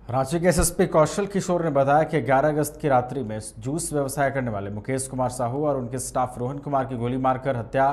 रांची के एसएसपी कौशल किशोर ने बताया कि 11 अगस्त की रात्रि में जूस व्यवसाय करने वाले मुकेश कुमार साहू और उनके स्टाफ रोहन कुमार की गोली मारकर हत्या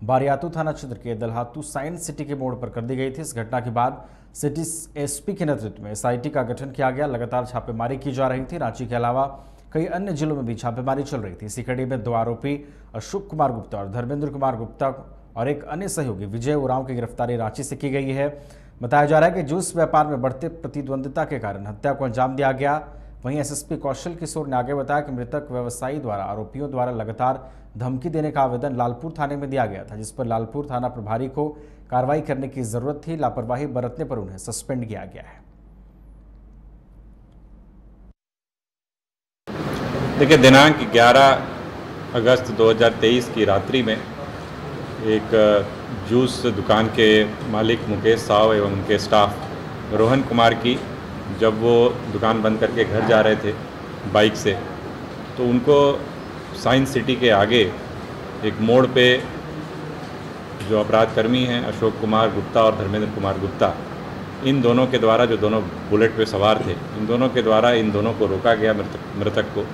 बारियातू थाना क्षेत्र के दलहातू साइंस सिटी के मोड़ पर कर दी गई थी। इस घटना के बाद सिटी एसपी के नेतृत्व में एसआईटी का गठन किया गया। लगातार छापेमारी की जा रही थी। रांची के अलावा कई अन्य जिलों में भी छापेमारी चल रही थी। इसी कड़ी में 2 आरोपी अशोक कुमार गुप्ता और धर्मेंद्र कुमार गुप्ता और एक अन्य सहयोगी विजय उरांव की गिरफ्तारी रांची से की गई है। बताया जा रहा है कि जूस व्यापार में बढ़ते प्रतिद्वंदिता के कारण हत्या को अंजाम दिया गया। वहीं एसएसपी कौशल किशोर ने आगे बताया कि मृतक व्यवसायी द्वारा आरोपियों द्वारा लगातार धमकी देने का आवेदन लालपुर थाने में दिया गया था, जिस पर लालपुर थाना प्रभारी को कार्रवाई करने की जरूरत थी। लापरवाही बरतने पर उन्हें सस्पेंड किया गया है। देखिए, दिनांक 11 अगस्त 2023 की रात्रि में एक जूस दुकान के मालिक मुकेश साहू एवं उनके स्टाफ रोहन कुमार की जब वो दुकान बंद करके घर जा रहे थे बाइक से, तो उनको साइंस सिटी के आगे एक मोड़ पे जो अपराधकर्मी हैं अशोक कुमार गुप्ता और धर्मेंद्र कुमार गुप्ता, इन दोनों के द्वारा, जो दोनों बुलेट पे सवार थे, इन दोनों के द्वारा इन दोनों को रोका गया, मृतक को,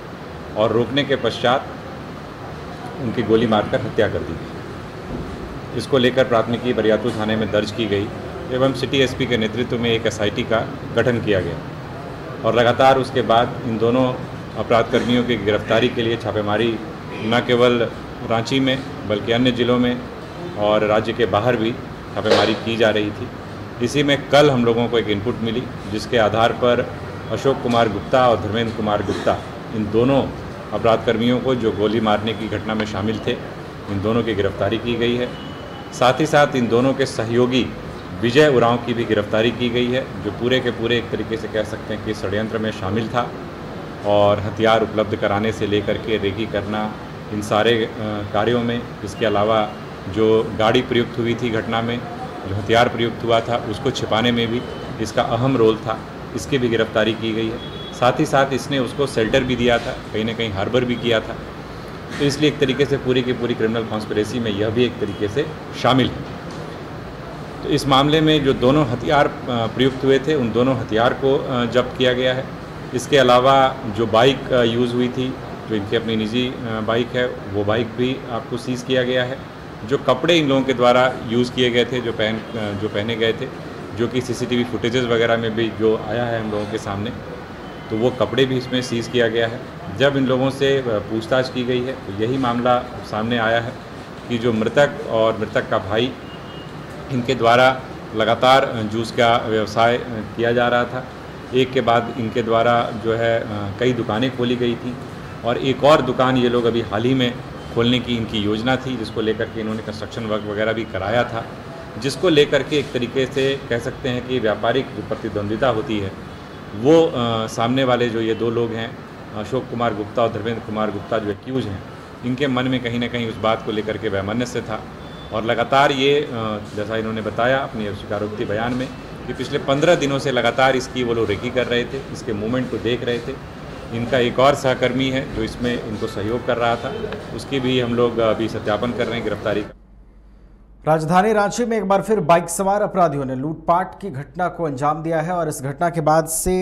और रोकने के पश्चात उनकी गोली मारकर हत्या कर दी गई। इसको लेकर प्राथमिकी बारियातू थाने में दर्ज की गई एवं सिटी एसपी के नेतृत्व में एक एसआईटी का गठन किया गया और लगातार उसके बाद इन दोनों अपराधकर्मियों की गिरफ्तारी के लिए छापेमारी न केवल रांची में बल्कि अन्य जिलों में और राज्य के बाहर भी छापेमारी की जा रही थी। इसी में कल हम लोगों को एक इनपुट मिली, जिसके आधार पर अशोक कुमार गुप्ता और धर्मेंद्र कुमार गुप्ता, इन दोनों अपराधकर्मियों को जो गोली मारने की घटना में शामिल थे, इन दोनों की गिरफ्तारी की गई है। साथ ही साथ इन दोनों के सहयोगी विजय उरांव की भी गिरफ्तारी की गई है, जो पूरे के पूरे एक तरीके से कह सकते हैं कि षड्यंत्र में शामिल था और हथियार उपलब्ध कराने से लेकर के रेकी करना, इन सारे कार्यों में, इसके अलावा जो गाड़ी प्रयुक्त हुई थी घटना में, जो हथियार प्रयुक्त हुआ था, उसको छिपाने में भी इसका अहम रोल था, इसकी भी गिरफ्तारी की गई है। साथ ही साथ इसने उसको शेल्टर भी दिया था, कहीं ना कहीं हार्बर भी किया था। तो इसलिए एक तरीके से पूरी की पूरी क्रिमिनल कॉन्स्पिरेसी में यह भी एक तरीके से शामिल है। तो इस मामले में जो दोनों हथियार प्रयुक्त हुए थे, उन दोनों हथियार को जब्त किया गया है। इसके अलावा जो बाइक यूज़ हुई थी, जो इनकी अपनी निजी बाइक है, वो बाइक भी आपको सीज़ किया गया है। जो कपड़े इन लोगों के द्वारा यूज़ किए गए थे, जो पहने गए थे, जो कि सीसीटीवी फुटेजेस वगैरह में भी जो आया है हम लोगों के सामने, तो वो कपड़े भी इसमें सीज़ किया गया है। जब इन लोगों से पूछताछ की गई है तो यही मामला सामने आया है कि जो मृतक और मृतक का भाई, इनके द्वारा लगातार जूस का व्यवसाय किया जा रहा था। एक के बाद इनके द्वारा जो है कई दुकानें खोली गई थी और एक और दुकान ये लोग अभी हाल ही में खोलने की इनकी योजना थी, जिसको लेकर के इन्होंने कंस्ट्रक्शन वर्क वगैरह भी कराया था, जिसको लेकर के एक तरीके से कह सकते हैं कि व्यापारिक जो प्रतिद्वंदिता होती है, वो सामने वाले जो ये 2 लोग हैं, अशोक कुमार गुप्ता और धर्मेंद्र कुमार गुप्ता, जो एक्यूज हैं, इनके मन में कहीं ना कहीं उस बात को लेकर के वैमनस्य था। और लगातार ये जैसा इन्होंने बताया अपनी स्वीकारोक्ति बयान में कि पिछले 15 दिनों से लगातार इसकी वो लोग रेकी कर रहे थे, इसके मूवमेंट को देख रहे थे। इनका एक और सहकर्मी है जो इसमें इनको सहयोग कर रहा था, उसकी भी हम लोग अभी सत्यापन कर रहे हैं, गिरफ्तारी का। राजधानी रांची में एक बार फिर बाइक सवार अपराधियों ने लूटपाट की घटना को अंजाम दिया है और इस घटना के बाद से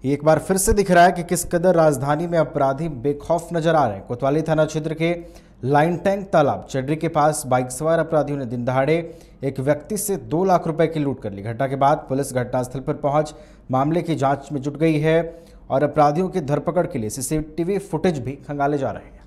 एक बार फिर से दिख रहा है कि किस कदर राजधानी में अपराधी बेखौफ नजर आ रहे हैं। कोतवाली थाना क्षेत्र के लाइन टैंक तालाब चड्री के पास बाइक सवार अपराधियों ने दिन दहाड़े एक व्यक्ति से 2 लाख रुपए की लूट कर ली। घटना के बाद पुलिस घटनास्थल पर पहुंच मामले की जांच में जुट गई है और अपराधियों की धरपकड़ के लिए सीसीटीवी फुटेज भी खंगाले जा रहे हैं।